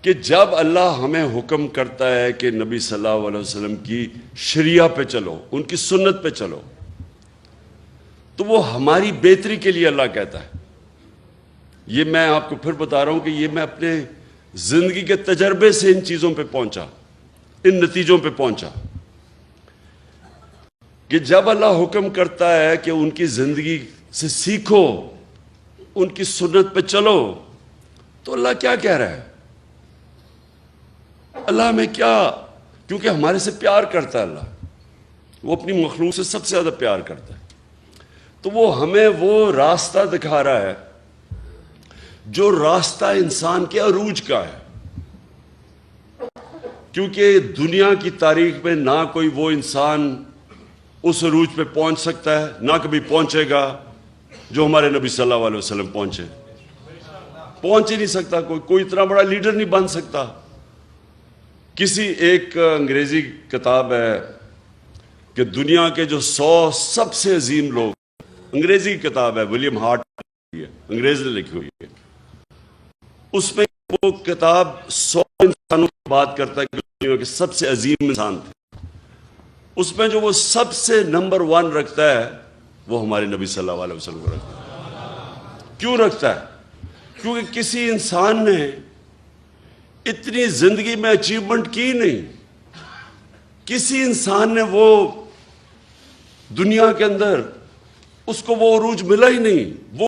کہ جب اللہ ہمیں حکم کرتا ہے کہ نبی صلی اللہ علیہ وسلم کی شریعہ پہ چلو، ان کی سنت پہ چلو، تو وہ ہماری بہتری کے لیے اللہ کہتا ہے۔ یہ میں آپ کو پھر بتا رہا ہوں کہ یہ میں اپنے زندگی کے تجربے سے ان چیزوں پہ پہنچا، ان نتیجوں پہ پہنچا کہ جب اللہ حکم کرتا ہے کہ ان کی زندگی سے سیکھو، ان کی سنت پہ چلو، تو اللہ کیا کہہ رہا ہے؟ اللہ ہمیں کیا، کیونکہ ہمارے سے پیار کرتا ہے اللہ، وہ اپنی مخلوق سے سب سے زیادہ پیار کرتا ہے، تو وہ ہمیں وہ راستہ دکھا رہا ہے جو راستہ انسان کے عروج کا ہے، کیونکہ دنیا کی تاریخ میں نہ کوئی وہ انسان اس عروج پہ پہنچ سکتا ہے، نہ کبھی پہنچے گا جو ہمارے نبی صلی اللہ علیہ وسلم پہنچے، پہنچ ہی نہیں سکتا، کوئی اتنا بڑا لیڈر نہیں بن سکتا۔ کسی ایک انگریزی کتاب ہے کہ دنیا کے جو 100 سب سے عظیم لوگ، انگریزی کی کتاب ہے، ولیم ہارٹ انگریز نے لکھی ہوئی ہے، اس میں وہ کتاب 100 انسانوں کی بات کرتا ہے کہ دنیا کے سب سے عظیم انسان تھے، اس میں جو وہ سب سے نمبر 1 رکھتا ہے وہ ہمارے نبی صلی اللہ علیہ وسلم کو رکھتا ہے۔ کیوں رکھتا ہے؟ کیونکہ کسی انسان نے اتنی زندگی میں اچیومنٹ کی نہیں، کسی انسان نے وہ دنیا کے اندر اس کو وہ عروج ملا ہی نہیں، وہ